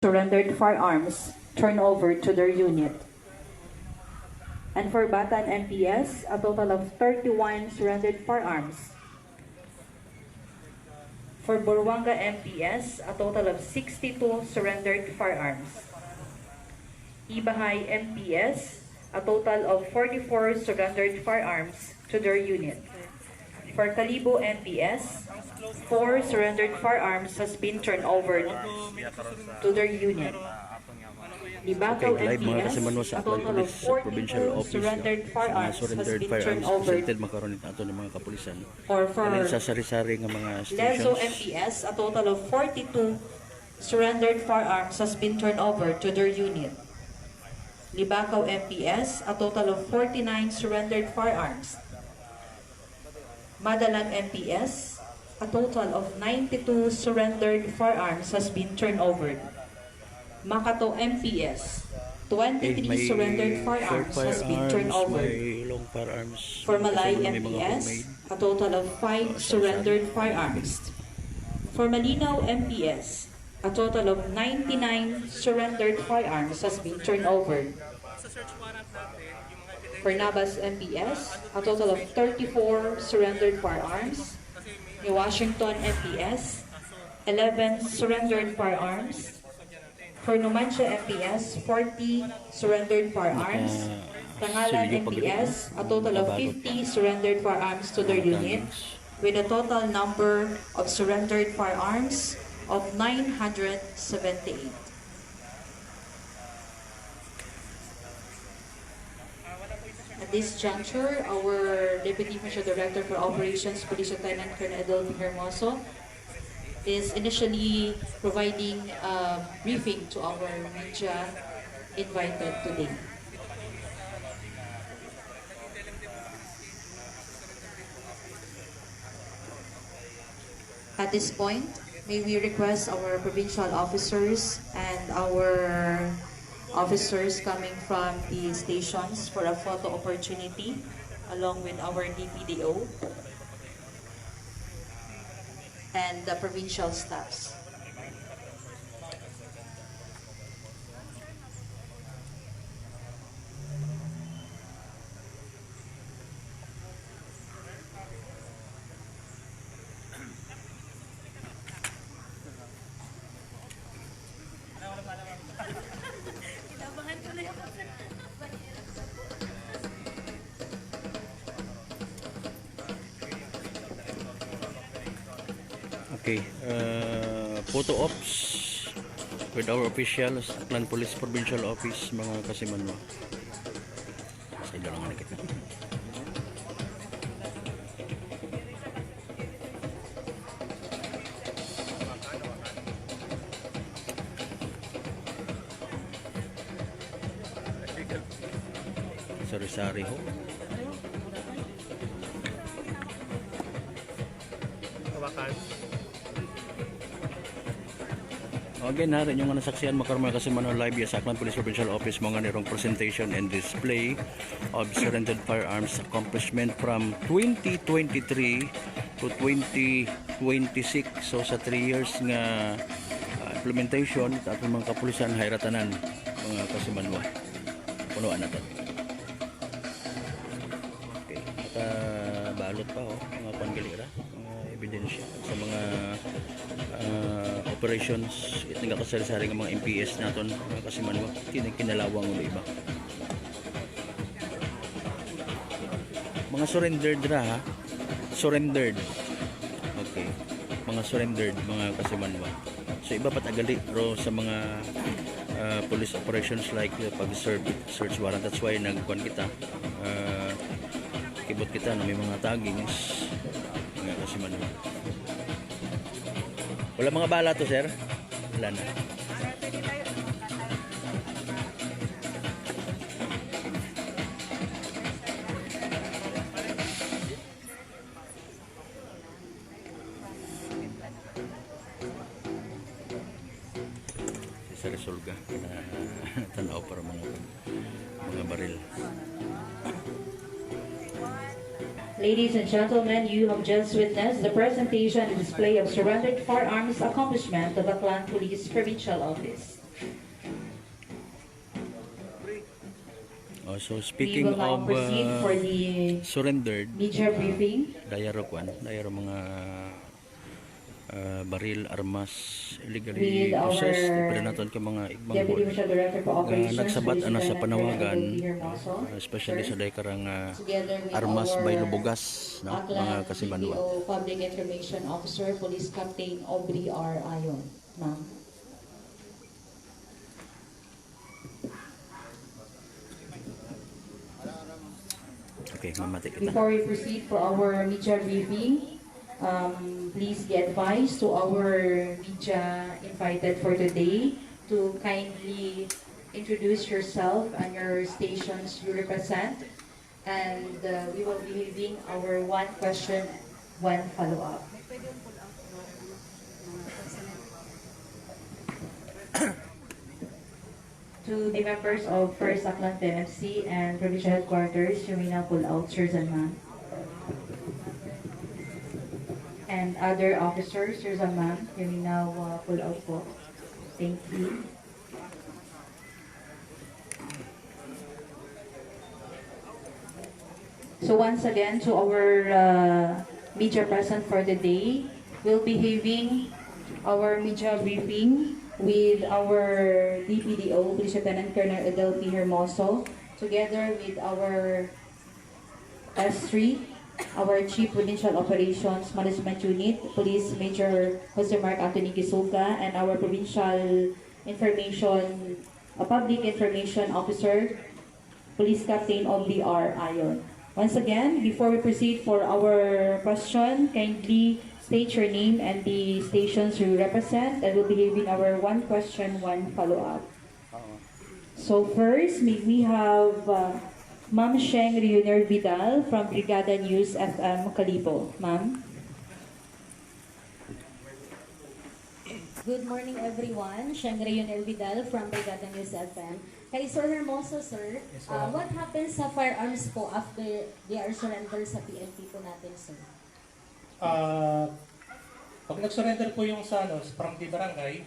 surrendered firearms turned over to their unit. And for Batan MPS, a total of 31 surrendered firearms. For Buruanga MPS, a total of 62 surrendered firearms. Ibahay MPS, a total of 44 surrendered firearms to their unit. For Kalibo MPS, 4 surrendered firearms has been turned over to their unit. Libakaw MPS, a total of 42 surrendered firearms has been turned over or for Lezo MPS, a total of 42 surrendered firearms has been turned over to their unit. Libakaw MPS, a total of 49 surrendered firearms. Madalag MPS, a total of 92 surrendered firearms has been turned over. Makato MPS, 23 surrendered firearms has been turned over. For Malay MPS, a total of 5 surrendered firearms. For Malinaw MPS, a total of 99 surrendered firearms has been turned over. For Nabas MPS, a total of 34 surrendered firearms. New Washington MPS, 11 surrendered firearms. For Numancia MPS, 40 surrendered firearms. Tangalan MPS, a total of 50 surrendered firearms to their unit, with a total number of surrendered firearms of 978. At this juncture, our Deputy Mission Director for Operations, Police Lieutenant Colonel Edelvin Hermoso, is initially providing a briefing to our media invited today. At this point, may we request our provincial officers and our officers coming from the stations for a photo opportunity along with our DPDO and the provincial staffs. Okay, photo ops with our officials, Aklan Police Provincial Office, mga kasimanwa. Sa ilo lang kita. Sari-sari ho. Again, natin yung nasaksihan makarama kasi mano live sa Aklan Police Provincial Office mga nirong presentation and display of surrendered firearms accomplishment from 2023 to 2026. So sa 3 years nga implementation at mga kapulisan hayratanan mga kasimanwa. Punuan natin. Okay, balot pa mga panggalira, mga ebidensya sa mga operations it nga kasari-sari ng mga MPS naton kasi manwa kinalawang ulo iba mga surrendered ra ha surrendered okay mga surrendered mga kasi manwa so iba patagali ro sa mga police operations like pag search warrant. That's why nagkuan kita kibot kita na may mga taggings mga kasi manwa. Wala mga bala to, sir? Wala na. Sa Resolga, tanaw para mga baril. Ladies and gentlemen, you have just witnessed the presentation and display of surrendered firearms accomplishment of the Aklan Police Provincial Office. So We speaking will now of proceed for the surrendered, media briefing. dayaro mga baril, armas, With illegally our possessed, pwede naton ka mga igmang Deputy board Provincial Director for nga Operations, nagsabat ana sa Lieutenant panawagan, Colonel Peter Mosso, especially sir, sa day karang together with armas our by lubugas, no? Mga Aklan kasimanwa. PPO Public Information Officer, Police Captain Aubrey R. Ayon. Ma'am. Okay, mamati kita. Before we proceed for our media briefing, please be advised to our media invited for today to kindly introduce yourself and your stations you represent, and we will be having our one question, one follow-up. To the members of First Aklan PMC and Provincial Headquarters, you may now pull out, sirs and ma'am. And other officers, sirs and ma'am, you may now pull out po. Thank you. So once again, to our media present for the day, we'll be having our media briefing with our DPDO, Police Lieutenant Colonel Adel P. Hermoso, together with our S3, our Chief Provincial Operations Management Unit, Police Major Jose Mark Anthony Kisuga, and our Provincial Public Information Officer, Police Captain Aubrey R. Ayon. Once again, before we proceed for our question, kindly state your name and the stations you represent, and we'll be having our one question, one follow-up. So first, may we have Ma'am Sheng Reunier Vidal from Brigada News FM Calibo. Ma'am. Good morning, everyone. Sheng Reunier Vidal from Brigada News FM. Kay Sir Hermoso, sir, what happens sa firearms po after they are surrendered sa PNP po natin, sir? Pag nag-surrender po yung sa from the barangay,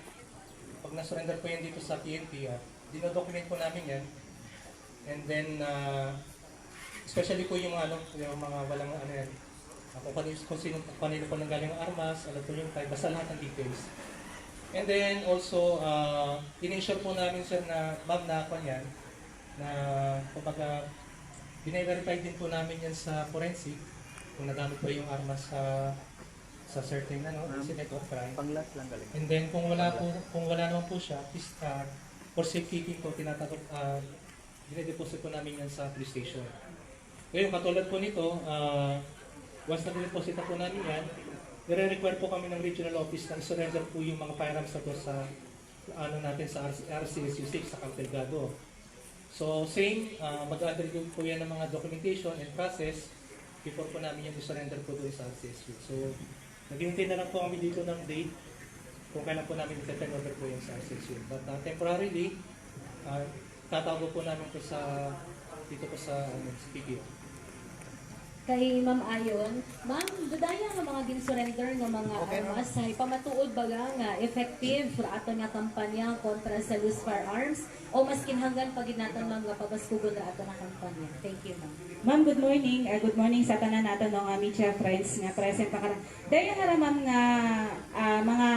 pag nag-surrender po yan dito sa PNP, dinodocument po namin yan. And then, especially po yung mga walang yan, kung kanino po nanggaling ang armas, alam po yung type, basta lahat ng details. And then also, in-ensure po namin sir na ma'am na ako yan, na kumbaga, bine-verify din po namin yan sa forensic, kung nagamit po yung armas sa certain incident or crime. Panglat lang galing. And then kung wala naman po siya, for safekeeping po dinedeposit po namin yan sa police station. Ngayon katulad po nito, once na dinedeposit po namin yan, nire-require po kami ng regional office na surrender po yung mga firearms na po sa natin sa RCSU 6 sa Camp Delgado. So same, mag-undergo po yan ng mga documentation and process before po namin yung surrender po doon sa RCSU. So naghihintay na lang po kami dito ng date kung kailan po namin i-turn over po yung sa RCSU. But temporarily, tatago po namin po dito po sa PPO. Kay Ma'am Ayon, Ma'am, dudaya nga mga gin-surrender ng mga armas ay pamatuod baga nga effective sa ato nga kampanya kontra sa loose firearms o maskin hanggang paginatan mga pabaskugon na ato nga kampanya. Thank you, Ma'am. Ma'am, good morning. Good morning sa tanan nato ng media friends nga present pa karon. Dahil nga ma'am nga mga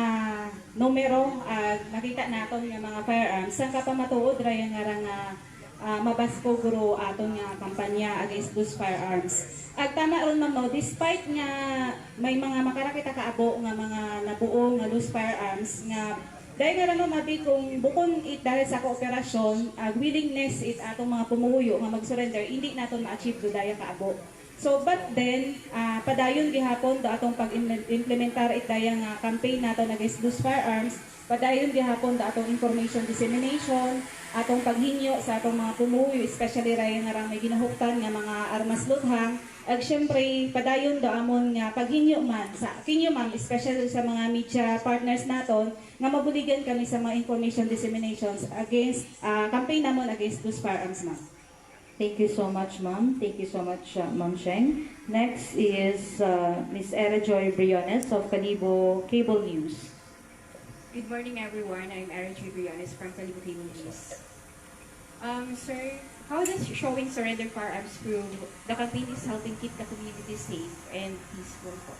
numero nakita naton nga mga firearms sang kapamatuod ra nga mabasko guro aton nga kampanya against those firearms. Ag tama ron ma'am, despite nga may mga makarakita kaabo nga mga nabuo nga loose firearms nga dahil nga naman mabi kung bukon it dahil sa kooperasyon, willingness it atong mga pumuyo nga mag-surrender, hindi naton ma-achieve do daya kaabo. So but then, padayon gihapon do atong pag-implementar it daya nga campaign naton against loose firearms, padayon gihapon do atong information dissemination, atong paghinyo sa atong mga pumuyo, especially ray nga may ginahuktan nga mga armas luthang. Ag syempre, padayon do amon nga paghinyo man sa kinyo ma'am, especially sa mga media partners naton nga mabuligan kami sa mga information disseminations against campaign namon against those firearms, ma'am. Thank you so much, ma'am. Thank you so much, Ma'am Sheng. Next is Ms. Era Joy Briones of Calibo Cable News. Good morning, everyone. I'm Erin G. Briones from Kalibuki Movies. Sir, how does showing surrender firearms prove the campaign is helping keep the community safe and peaceful po?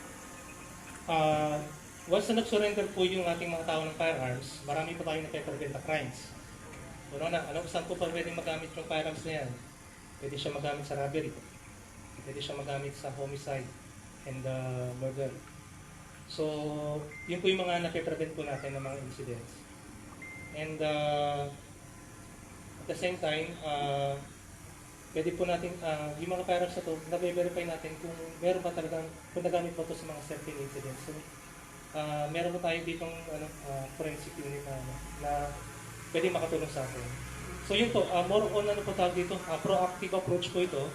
Once na nag-surrender po yung ating mga tao ng firearms, marami pa tayong nape-prevent na crimes. Saan po pa pwedeng magamit yung firearms na yan? Pwede siya magamit sa robbery. Pwede siya magamit sa homicide and murder. So, yun po yung mga nape-prevent po natin ng mga incidents. And at the same time, pwede po natin, yung mga firearms na to, na-verify natin kung meron ba talagang, kung nagamit ba ito sa mga certain incidents. So, meron po tayo ditong forensic unit na pwede makatulong sa atin. So yun po, more on ano po tawag dito, proactive approach po ito.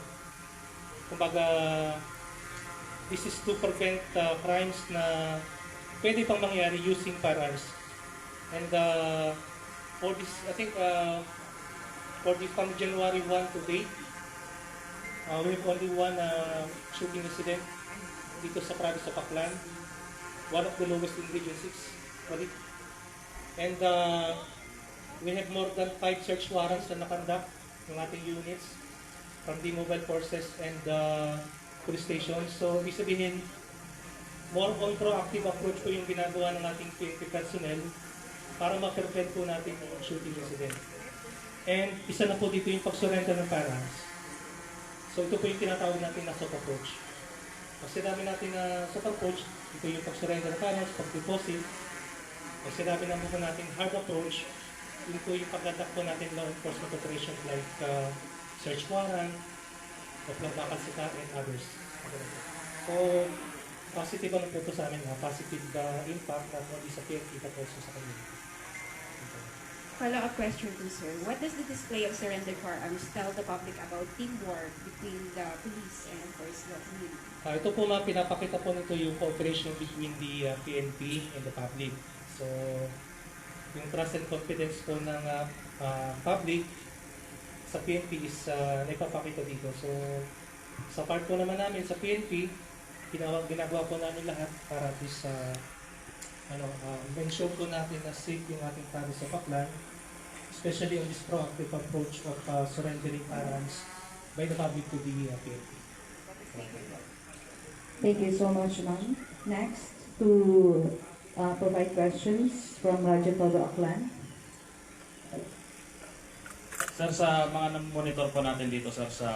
Kumbaga, this is to prevent crimes na pwede pang mangyari using firearms. And for this, I think, from January 1 to date, we have only one shooting incident dito sa province of Aklan. One of the lowest in Region 6. And we have more than 5 search warrants na nakandak ng ating units from the mobile forces and police stations. So, ibig sabihin, more on proactive approach po yung ginagawa ng ating PNP personnel para ma-prevent po natin yung shooting incident. And isa na po dito yung pag-surrender ng firearms. So, ito po yung tinatawag natin na soft approach. Pag sinabi natin na soft approach, ito yung pag-surrender ng firearms, pag-deposit. Pag sinabi naman po natin hard approach, ito po yung pag-conduct po natin law enforcement operations like search warrant, bakal sika, and others. So, positive ano po ito sa amin, positive impact not only sa PNP but also sa community. Follow-up question to sir. What does the display of surrender firearms tell the public about teamwork between the police and personal community? Ito po pinapakita po nito yung cooperation between the PNP and the public. So, yung trust and confidence po ng public sa PNP is naipapakita dito. So, sa part po naman namin sa PNP, ginagawa po namin lahat para at least ensure po natin na safe yung ating province of Aklan, especially on this proactive approach of surrendering firearms by the public to the PNP. Thank you so much, ma'am. Next, to provide questions from Radyo Todo Aklan. Sir, sa mga monitor po natin dito, sir, sa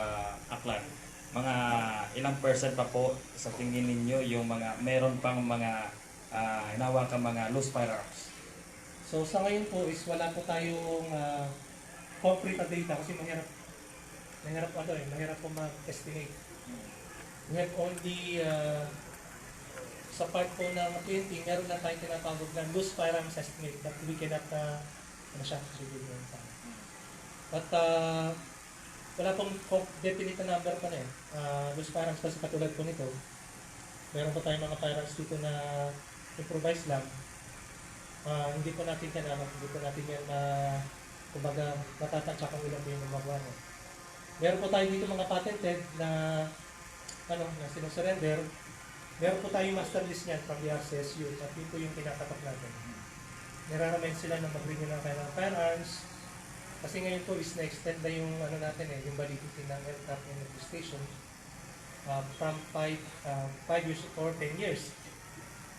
Aklan, mga ilang percent pa po sa tingin ninyo yung mga meron pang mga hinawakan mga loose firearms? So sa ngayon po is wala po tayong concrete na data kasi mahirap po mag-estimate. We have only sa part po ng PNP, meron na tayong tinatawag na loose firearms estimate that we cannot But wala pong definite na number pa na eh. Loose firearms kasi katulad po nito, meron pa tayong mga firearms dito na improvise lang. Hindi po natin yan kumbaga matatansya kung ilan po yung gumagawa mo. Meron po tayo dito mga patented na na sinusurrender. Meron po tayong master list niyan from the RCSU at yun po yung tinatapak natin. Niraramend sila na mag-renew ng kailangan firearms kasi ngayon po is na-extend na yung yung validity ng aircraft and the station from 5 years or 10 years.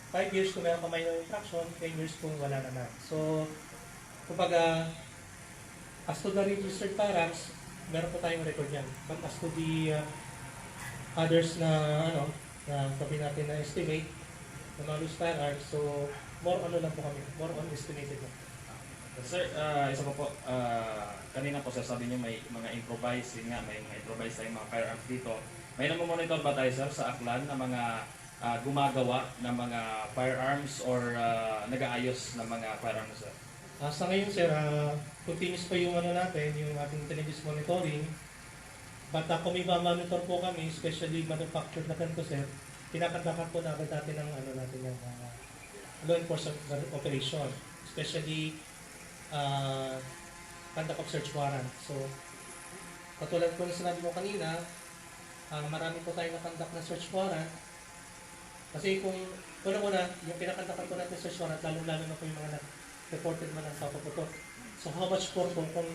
5 years kung meron pa minor infraction, 10 years kung wala naman. So, kumbaga, as to the registered firearms, meron po tayong record yan. But as to the others na sabi natin na estimate na mga loose firearms, so more lang po kami, more on estimated lang. Sir, isa po, kanina po sir, sabi niyo may mga improvise, may mga improvise tayong mga firearms dito. May namomonitor ba tayo sir sa Aklan na mga gumagawa ng mga firearms or nag-aayos ng mga firearms sir? Sa ngayon sir, continuous pa yung natin, yung ating intelligence monitoring. But kung may monitor po kami, especially manufactured na ganito sir, kinakandakan po natin ng yung law enforcement operation, especially conduct of search warrant. So, katulad po na sinabi mo kanina, marami po tayo na conduct na search warrant. Kasi kung Una-una, yung pinakatakan po natin sa Sean at lalong-lalo na po yung mga reported man ng papaputok. So how much po kung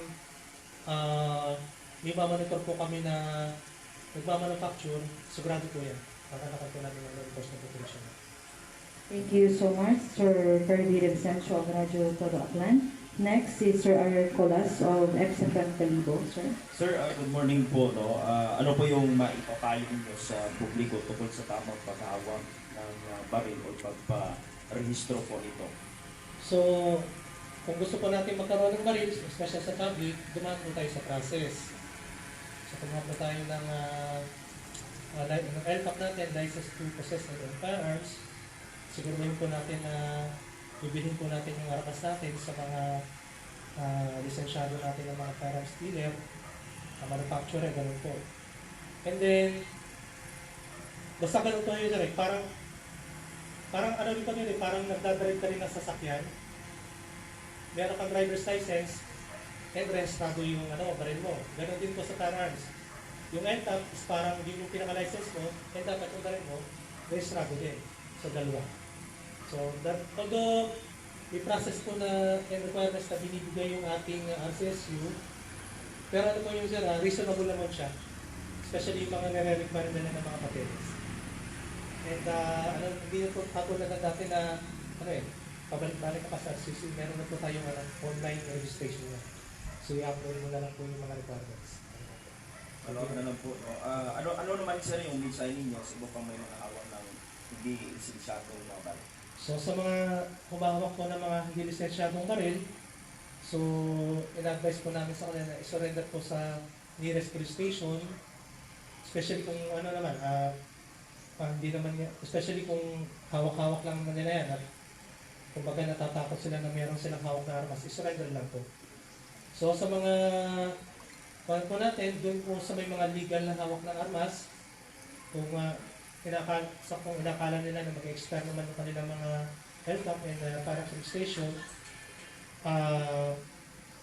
may monitor po kami na nagmamanufacture, sigurado po yan. Makanakan po natin ang enforcement operation. Thank you so much, Sir Ferdy Vicencio of Radyo Todo Aklan. Next is Sir Ariel Colas of XFM Talibo, sir. Sir, good morning po. No? Ano po yung maipapayo niyo sa publiko tungkol sa tamang paghawak ng baril o pagpa-rehistro po nito? So, kung gusto po natin magkaroon ng baril, especially sa public, dumaan po tayo sa process. So, kumuha po tayo ng LCAP natin, License to Possess and Own Firearms. Siguraduhin po natin na bibilhin po natin yung arakas natin sa mga lisensyado natin ng mga firearms dealer, manufacturer, ganun po. And then, basta ganun po yun, parang ano rin pa yun, parang nagdadrive ka rin ng sasakyan. Meron kang driver's license, and registrado yung baril mo. Ganun din po sa firearms. Yung NTAP is parang yung pinaka-license mo, NTAP at yung baril mo, registrado din. So, dalawa. So, although may process po na and requirements na binibigay yung ating RCSU, pero ano po yung reasonable naman siya. Especially yung mga nare-require nila ng mga papeles. And hindi na po katulad na dati na, pabalik-balik ka pa sa RCSU, meron na po tayong online registration na. So, i-upload mo na lang po yung mga requirements. Ano na lang po? Ano naman sir yung mensahe ninyo sa iba pang may mga hawak ng hindi lisensyadong mga baril? So sa mga humahawak po ng mga hindi lisensyadong baril, so in-advise po namin sa kanila na i-surrender po sa nearest police station, especially kung hindi naman, especially kung hawak-hawak lang naman nila yan at kumbaga natatakot sila na meron silang hawak na armas, i-surrender lang po. So sa mga po natin, doon po sa may mga legal na hawak ng armas, kung inakala nila na mag-expire naman ng kanilang mga LCAP and firearms registration,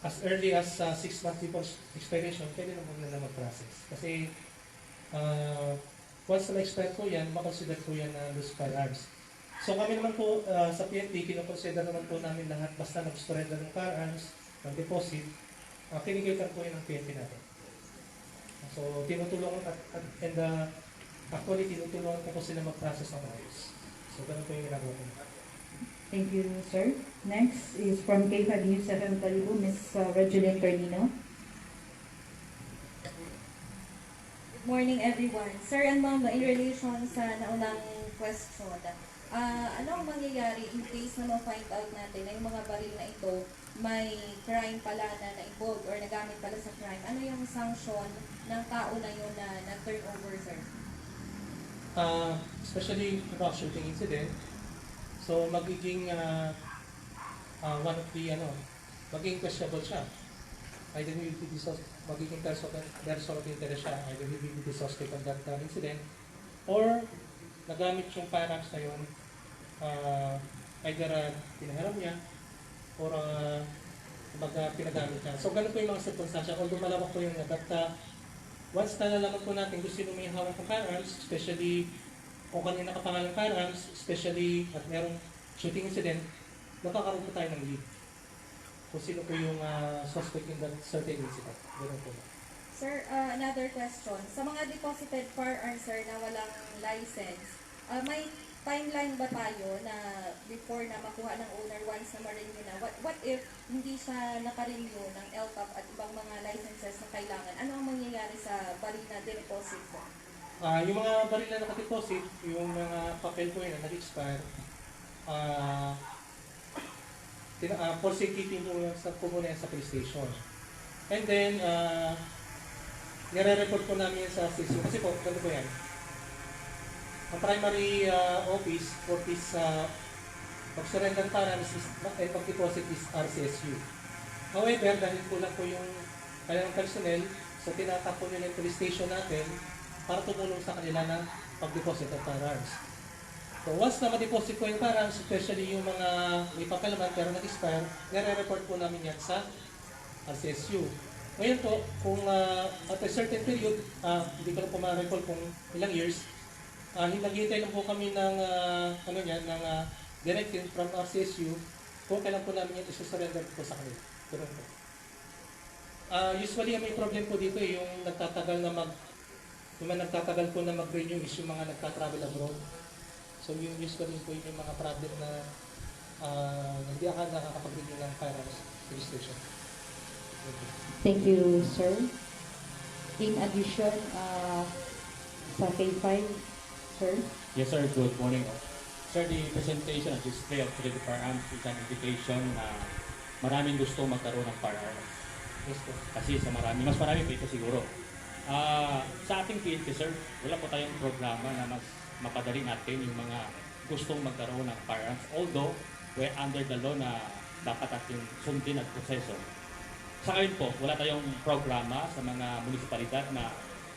as early as 6 months before expiration, pwede naman nila mag-process. Kasi once na expire po yan, makonsider po yan na loose firearms. So kami naman po sa PNP, kinoconsider naman po namin lahat basta nag-surrender ng firearms, ng deposit, kinikitan po yun ng PNP natin. So tinutulungan actually, tinutulungan po sila mag-process ng ayos. So, ganun po yung ginagawa ko. Thank you, sir. Next is from K5 News FM Talibo, Ms. Regeline Carnino. Good morning, everyone. Sir and Ma'am, in relation sa naunang question, ano ang mangyayari in case na ma-find out natin na yung mga baril na ito may crime pala na na-involved or nagamit pala sa crime? Ano yung sanction ng tao na yun na turn over, sir? Especially about shooting incident, so magiging one of the magiging questionable siya. Either he will be magiging person of interest siya, either he will be suspect on that incident, or nagamit yung firearms na yun, either pinahiram niya, or pinagamit niya. So ganun po yung mga circumstances, although malawak po yung but once na nalaman po natin gusto nyo may hawak ng firearms, especially kung kanina nakapangalang firearms, especially at merong shooting incident, magkakaroon po tayo ng lead. Kung sino po yung suspect in that certain incident. Ganun po. Sir, another question. Sa mga deposited firearms, sir, na walang license, may timeline ba tayo na before na makuha ng owner once na ma-renew na? What if hindi siya naka-renew ng LCAP at ibang mga licenses na kailangan? Ano ang mangyayari sa baril na deposit po? Yung mga baril na nakadeposit, yung mga papel po yun na nag-expire, for safekeeping po muna sa police station. And then, nire-report po namin sa station. Kasi po, ganito po yan. Ang primary office for this pag-surrender firearms and pag-deposit is RCSU. However, dahil kulang po yung kanilang personnel, so tinatakbo nila yung police station natin para tumulong sa kanila na pag-deposit ng firearms. So once na ma-deposit po yung firearms, especially yung mga may papel naman pero nag-expire, nire-report po namin yan sa RCSU. Ngayon po, kung at a certain period, hindi ko na po ma-recall kung ilang years, Naghihintay lang po kami ng directive from RCSU kung kailan po namin yung isusurrender po sa kanila. Ganun po. Usually, may problem po dito yung nagtatagal po na mag-renew is yung mga nagta-travel abroad. So yung usually po yung mga problem na hindi ako nakakapag-renew ng firearms registration. Thank you, sir. In addition, sa K5, sir. Yes, sir. Good morning. Sir, the presentation and display of the firearms is an indication na maraming gusto magkaroon ng firearms. Yes po. Kasi mas marami pa ito siguro. Sa ating PNP, sir, wala po tayong programa na mas mapadali natin yung mga gustong magkaroon ng firearms. Although, we're under the law na dapat ating sundin at proseso. Sa ngayon po, wala tayong programa sa mga munisipalidad na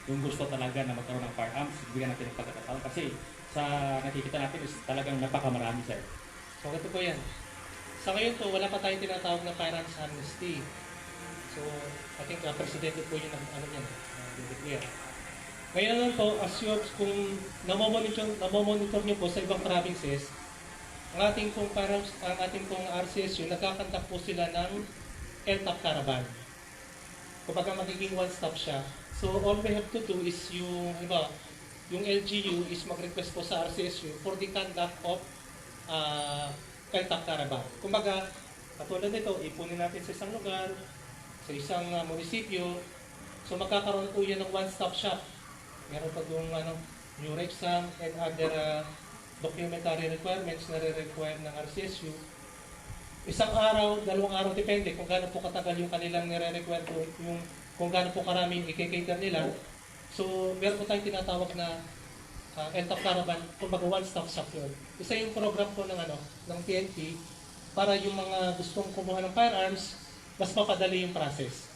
yung gusto talaga na magkaroon ng firearms, bigyan natin ng pagkakataon. Kasi sa nakikita natin is talagang napakamarami, sir. So ito po yan. Sa ngayon po, wala pa tayong tinatawag na firearms amnesty. So, I think presidente po yung declare. Ngayon naman po, kung namomonitor nyo po sa ibang provinces, ang ating pong RCSU, nagkakandak po sila ng LTAP caravan. Kapag magiging one-stop siya. So, all we have to do is yung LGU is mag-request po sa RCSU for the conduct of LTAP caravan. Kumbaga, katulad nito, ipunin natin sa isang lugar, sa isang munisipyo. So, magkakaroon po yan ng one-stop shop. Meron pa yung new exam and other documentary requirements na re-require ng RCSU. Isang araw, 2 araw, depende kung gaano po katagal yung kanilang nire-require po, kung gaano po karaming i-cater nila. So, meron po tayong tinatawag na LTAP caravan, kumbaga one-stop shop yun. Isa yung program po ng PNP para yung mga gustong kumuha ng firearms, mas mapadali yung process.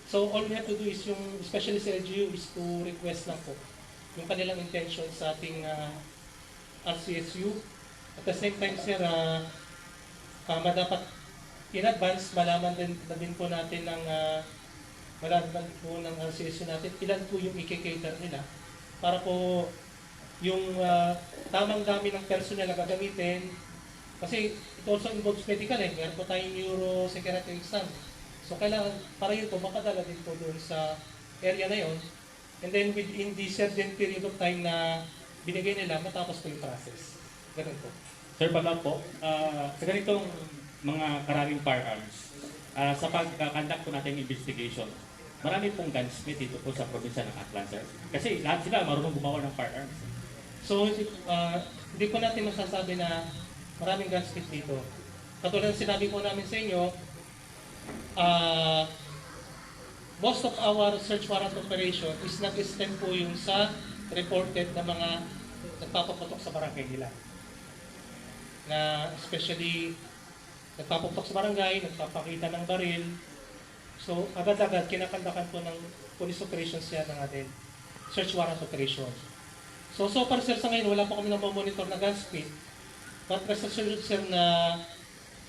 So, all we have to do is especially sa LGU, is to request lang po yung kanilang intention sa ating RCSU. At the same time, sir, dapat in advance, malaman din po natin ng RCSU natin ilan po yung i-cater nila para po yung tamang dami ng personnel na gagamitin. Kasi it also involves medical meron po tayong neuropsychiatric exam. So kailangan, para yun po, makadala din po doon sa area na yon. And then within the certain period of time na binigay nila, matapos po yung process. Ganun po. Sir, pala po, sa ganitong mga karaming firearms, sa pag-conduct po natin investigation, marami pong gunsmith dito po sa probinsya ng Aklan, sir. Kasi lahat sila marunong gumawa ng firearms. So, hindi po natin masasabi na maraming gunsmith dito. Katulad ng sinabi po namin sa inyo, most of our search warrant operation is nag-extend po yung sa reported na mga nagpapaputok sa barangay nila. Na especially nagpaputok sa barangay, nagpapakita ng baril. So, agad-agad kinakandakan po ng police operations yan ng atin. Search warrant operation. So far, sir, sa ngayon, wala pa kami na-monitor na gunsmith. But rest assured, sir, na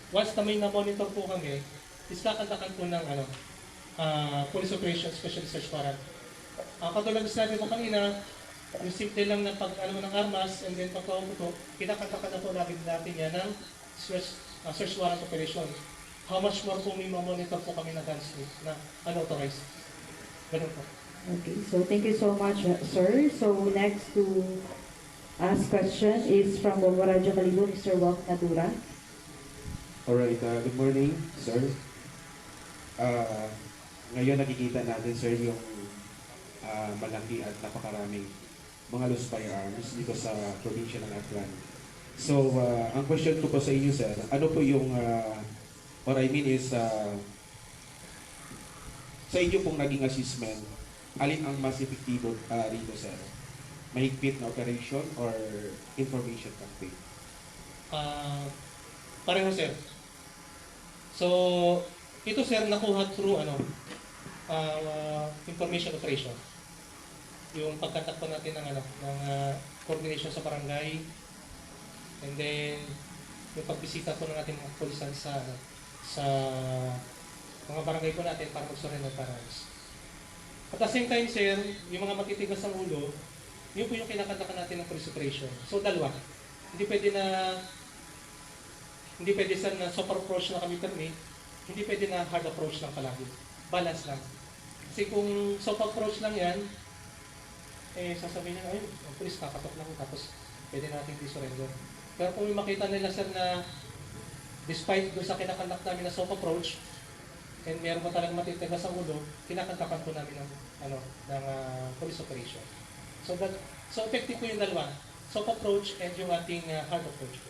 once na may na-monitor po kami, is kakandakan po ng police operations, especially search warrant. Katulad na sinabi ko kanina, yung simple lang na ng armas and then pagkaumuto, kinakandakan na po natin yan ng search warrant operation. How much more po may ma-monitor po kami na gunsmith na unauthorized. Ganun po. Okay, so thank you so much, sir. So next to ask question is from Radyo Kalibo, Mr. Walt Nadura. Alright, good morning, sir. Ngayon nakikita natin, sir, yung malaki at napakaraming mga loose firearms dito sa probinsya ng Aklan. So, ang question ko po sa inyo, sir, ano po yung, what I mean is, sa inyo pong naging assessment, alin ang mas epektibo rito, sir? Mahigpit na operation or information campaign? Pareho, sir. So, ito, sir, nakuha through information operation. Yung pagkantak po natin ng coordination sa barangay, and then yung pagbisita po ng ating mga pulisan sa mga barangay po natin para mag-surrender ng firearms. At the same time, sir, yung mga matitigas ng ulo, Yun po yung kinakantakan natin ng police operation. So, dalawa. Hindi pwede sa na soft approach na kami permit, hindi pwede na hard approach lang palagi. Balance lang. Kasi kung soft approach lang yan, sasabihin nila, ang police kakatok lang, tapos pwede natin di-surrender. Pero kung makita nila sir na despite doon sa kinakandak namin na soft approach, and meron pa talagang matitira sa ulo, kinakantakan po namin ng police operation. So effective po yung dalawa, soft approach and yung ating hard approach.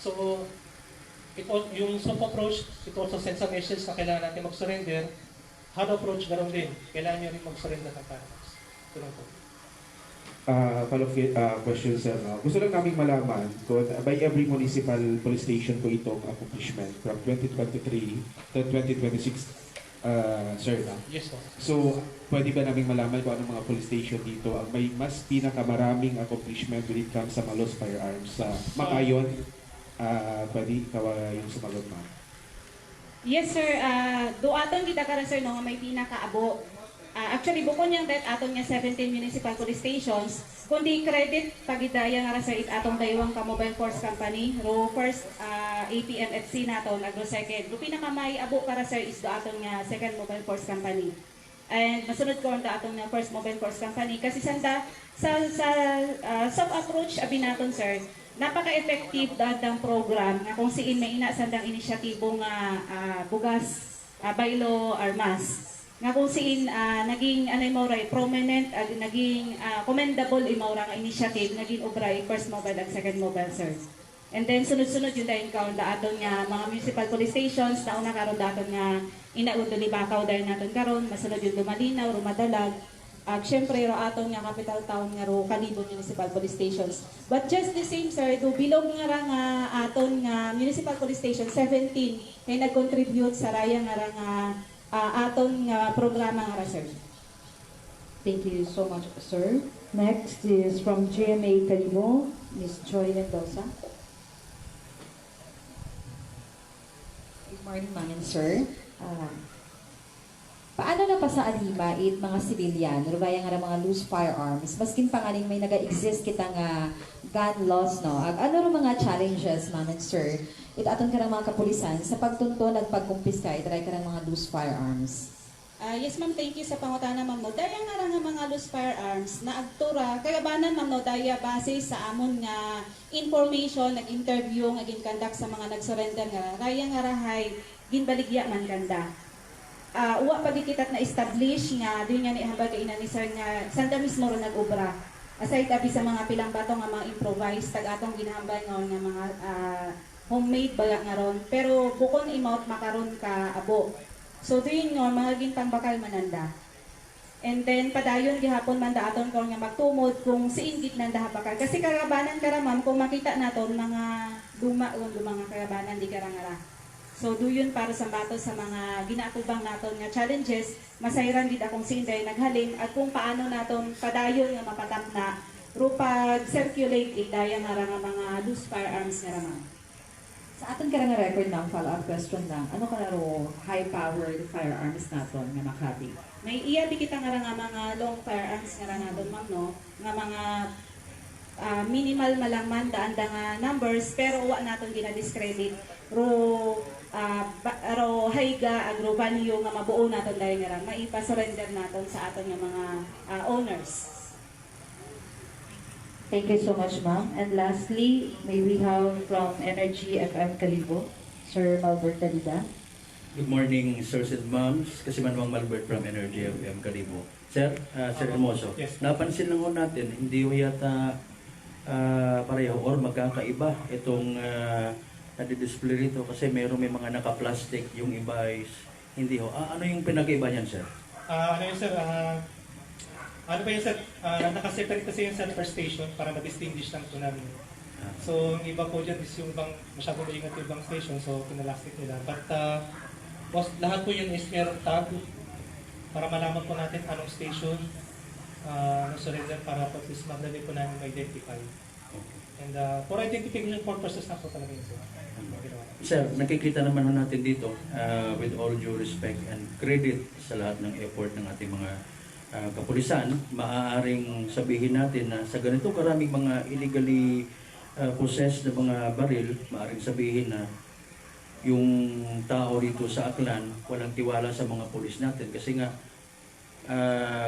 So, yung soft approach, it also sends a message na kailangan natin mag-surrender. Hard approach, ganoon din. Kailangan nyo rin mag-surrender ng firearms. Ito lang po. Follow-up question, sir. Gusto lang namin malaman kung by every municipal police station po itong accomplishment from 2023 to 2026, sir. Yes, po. So, pwede ba namin malaman kung anong mga police station dito ang may mas pinakamaraming accomplishment when it comes sa mga lost firearms sa Makayon? Pwede ikaw yung sumagot, ma'am. Yes, sir. Aton kita kara sir no nga may pinakaabo. Actually bukod niyang that aton nga 17 municipal police stations, kundi credit pagidaya nga sir it atong daywang ka mobile force company, ro first APMFC naton agro second. Ro pinakamay abo para sir is do aton nga second mobile force company. And masunod ko ang aton nga first mobile force company kasi sa soft approach abi naton sir. Napaka-effective dadang program nga kung siin may inasandang inisyatibo nga bugas baylo armas nga kung siin naging anay mo ray prominent naging commendable imawra nga initiative naging obray first mobile at second mobile sir. And then sunod-sunod yun dahil kaon daton nga mga municipal police stations na una karon daton nga inaud Libakaw dahil naton karon masunod yung Dumalinaw, Rumadalag. Siyempre, ro aton nga capital town nga ro Kalibo Municipal Police Stations. But just the same, sir, do bilog nga ra nga aton nga Municipal Police Station 17 kay nag-contribute sa raya nga ra nga aton nga programa nga ra, sir. Thank you so much, sir. Next is from GMA Kalibo, Ms. Joy Mendoza. Good morning, ma'am and sir. Paano na pa sa Alima it mga civilian, rubaya nga mga loose firearms, maskin pangaling may naga-exist kita nga gun laws, no? Ano ro mga challenges, ma'am and sir, it aton ka mga kapulisan sa pagtunto nagpagkumpiska itry ka ng mga loose firearms? Yes ma'am, thank you sa pangutana ma'am no. Daya nga ra nga mga loose firearms na agtura kagabanan ma'am no daya base sa amon nga information nag-interview nga ginkandak sa mga nag-surrender nga raya nga rahay ginbaligya man ganda. Uwa pagkikitat na establish nga doon nga ni habag ina ni sir nga sanda mismo ro nag-obra. Aside abi sa mga pilang bato nga mga improvised tag atong ginahambal nga mga homemade baga nga ron pero bukon imount makaron ka abo. So doon nga mga ginpangbakal mananda. And then padayon gihapon man daaton ko nga magtumod kung siingit nanda bakal kasi karabanan karamam kung makita naton mga luma nga karabanan di karangara. So duyon para sa bato sa mga ginaatubang naton nga challenges, masayran gid akong sinday naghalin at kung paano naton padayon nga mapatapna ro pag-circulate daya nga nga mga loose firearms nga raman. Sa aton ka nga record ng follow-up question lang, ano ka ro high-powered firearms naton nga Makati? May iya di kita nga mga long firearms nga naton ma'am no, nga mga minimal malangman daan nga numbers pero wa naton gina-discredit ro haiga agro value nga mabuo naton dahil nga maipa-surrender naton sa aton nga mga owners. Thank you so much, ma'am. And lastly, may we have from Energy FM Kalibo, Sir Malbert Talida. Good morning, sirs and moms. Kasi Manuang Malbert from Energy FM Kalibo. Sir, Sir Hermoso, Yes. napansin lang ho natin, hindi ho yata pareho or magkakaiba itong nadi-display rito kasi may mga naka-plastic, yung iba is hindi ho. Ano yung pinag-iba niyan, sir? Ano yun sir? Ano ba yun sir? Nakaseparate kasi yun sa per station para ma-distinguish lang po namin. So, yung iba po dyan is yung ibang, masyadong maingat yung ibang station, so pinalastic nila. But lahat po yun is meron tag para malaman po natin anong station surrender para po at least madali po namin ma-identify. And for identification purposes na po talaga yun sir. Sir, nakikita naman ho natin dito with all due respect and credit sa lahat ng effort ng ating mga kapulisan, maaaring sabihin natin na sa ganito karaming mga illegally possessed na mga baril, maaaring sabihin na yung tao rito sa Aklan walang tiwala sa mga pulis natin kasi nga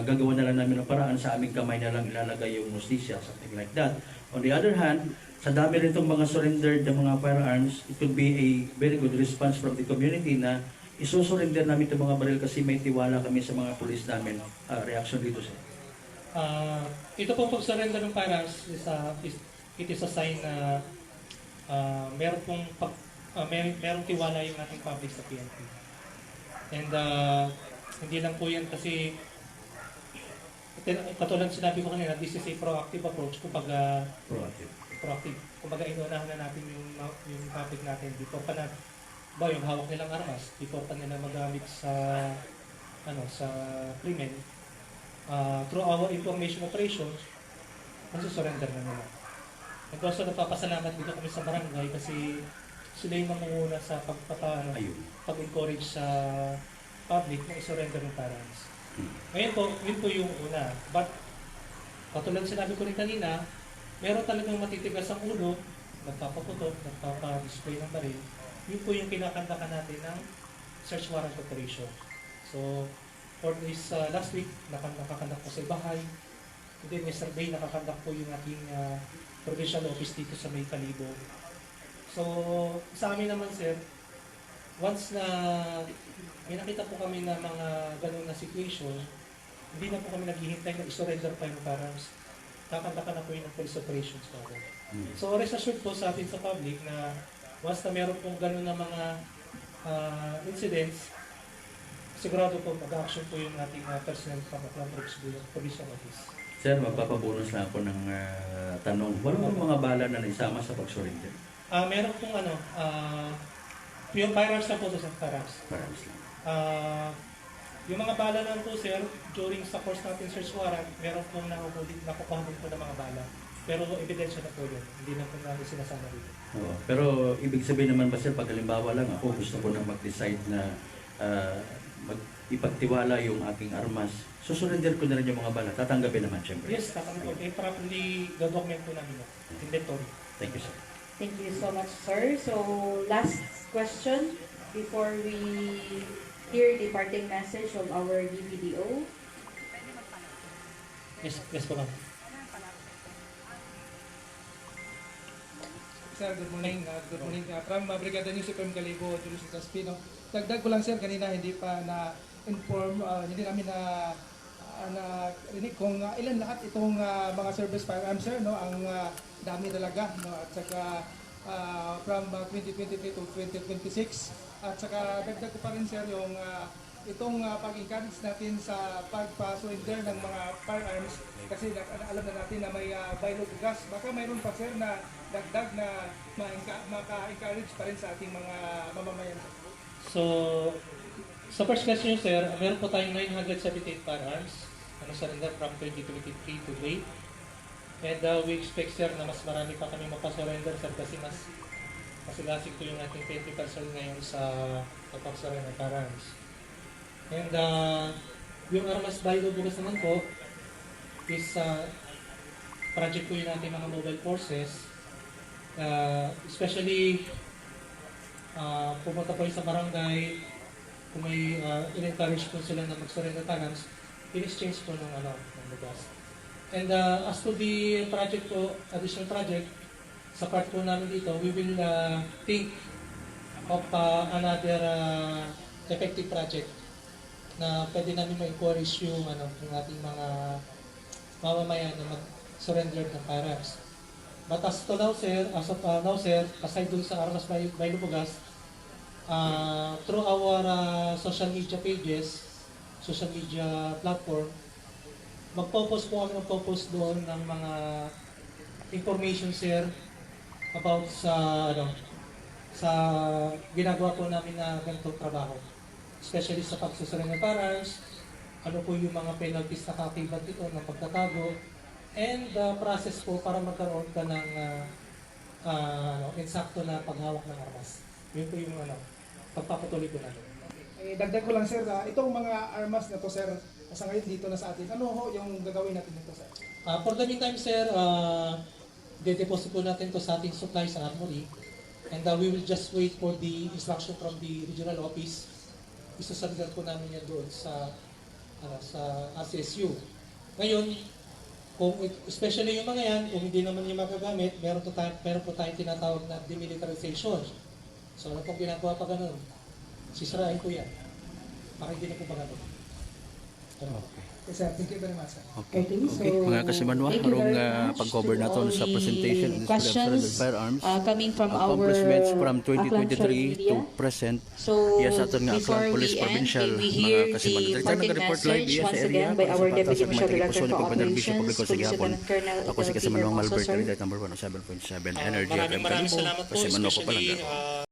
gagawa na lang namin ng paraan, sa aming kamay na lang ilalagay yung justisya, something like that. On the other hand, sa dami rin itong mga surrendered na mga firearms, it could be a very good response from the community na isusurrender namin itong mga baril kasi may tiwala kami sa mga pulis namin. Reaction dito sir. Ito po pag-surrender ng firearms it is a sign na merong tiwala yung ating public sa PNP. And hindi lang po yan kasi katulad sinabi ko kanina, this is a proactive approach. Proactive. Kumbaga inuunahan na natin yung topic natin before pa na yung hawak nilang armas, before pa nila magamit sa krimen. Through our information operations, surrender na nila. And also napapasalamat dito kami sa barangay kasi sila yung mamunguna sa pag-encourage sa public na i-surrender ng firearms. Ngayon po, yun po yung una. But, katulad sinabi ko rin kanina, meron talagang matitigas ang ulo, nagpapaputok, nagpapa-display ng baril. Yun po yung kinakandakan natin ng search warrant operation. So, for this last week, nakakandak po sa bahay. And then yesterday, nakakandak po yung ating provincial office dito sa May Kalibo. So, sa amin naman sir, once na may nakita po kami na mga ganun na situation, hindi na po kami naghihintay na i-surrender pa yung firearms. Kakandakan na po yung police operations po. So, rest assured po sa atin sa public na once na meron pong ganun na mga incidents, sigurado po mag-action po yung ating personnel from Aklan Provincial Office. Sir, magpapabonus na ako ng tanong. Walang mga bala na naisama sa pag-surrender? Meron pong yung firearms na po sa firearms. Firearms lang. Yung mga bala lang po sir, during sa course natin search warrant, meron pong nakukuha din po ng mga bala. Pero ebidensya na po yun. Hindi na po namin sinasama dito. Oo. Pero ibig sabihin naman ba sir, pag halimbawa lang ako gusto ko na mag-decide na ipagtiwala yung aking armas, susurrender ko na rin yung mga bala. Tatanggapin naman siyempre. Yes, tatanggapin po. Properly document po namin yun. Inventory. Thank you sir. Thank you so much, sir. So, last question before we hear the parting message from our DPDO. Yes po ma'am. Sir, good morning. Good morning. From Brigada News from Kalibo, Julius Caspino. Dagdag ko lang sir, kanina hindi pa na-inform, hindi namin rinig kung ilan lahat itong mga service firearms sir, no? Ang dami talaga, no? At saka from 2023 to 2026. At saka dagdag ko pa rin sir yung itong pag-encourage natin sa pagpa-surrender ng mga firearms kasi alam na natin na may bailog gas. Baka mayroon pa sir na dagdag na maka-encourage pa rin sa ating mga mamamayan. So, sa first question sir, meron po tayong 978 firearms surrender from 2023 to date. And we expect sir na mas marami pa kami mapasurrender sir kasi mas masigasig po yung ating 20% ngayon sa pag-surrender ng firearms. And yung armas by bukas naman po is project po yun natin mga mobile forces. Especially pumunta po yung sa barangay, kung may in-encourage po sila na mag-surrender firearms, in-exchange po ng bugas. And as to the project po, additional project, sa part po namin dito, we will think of another effective project na pwede namin ma-encourage yung ating mga mamamayan na mag-surrender ng firearms. But as of now, sir, aside dun sa armas by Lubugas, through our social media pages, social media platform, mag-focus po kami doon ng mga information, sir, about sa ginagawa po namin na ganitong trabaho. Especially sa pagsusurrender ng firearms, ano po yung mga penalties na katibat dito ng pagtatago, and the process po para magkaroon ka ng insakto na paghawak ng armas. Yun po yung pagpapatuloy po natin. Dagdag ko lang sir, itong mga armas na to sir, sa ngayon dito na sa atin, ano ho yung gagawin natin dito sir? For the meantime, sir, dedeposit po natin to sa ating supply sa armory. And we will just wait for the instruction from the regional office. Isusundan po namin yan doon sa RCSU. Ngayon, especially yung mga yan, kung hindi naman yung magagamit, meron po tayong tinatawag na demilitarization. So ano pong ginagawa pa ganun? Sisirain po yan. Para hindi na po magamit. Yes sir, thank you very much sir. Okay. Okay, so, Okay. Mga kasimanwa, thank you harong very much pag-cover to naton all sa the presentation in display of questions, surrendered firearms. coming from our Accomplishments from Aklan 2023 to Media. present. So, Yes, aton nga before Aklan we Police end, Provincial, we mga hear kasimanwa. the Direkta parting nag-report live message iya sa once area again by para our sa patas Deputy sa mga Provincial Director teleposyon for ng Pagpapanarbisyo Operations, Publiko sa Police Gihapon. Lieutenant Colonel Ako si Del Kasamanong Peter Albert, Alonso, sir. Candidate number 1 7.7 Energy at Maraming FM salamat po, Kasi Manoko especially Palangga.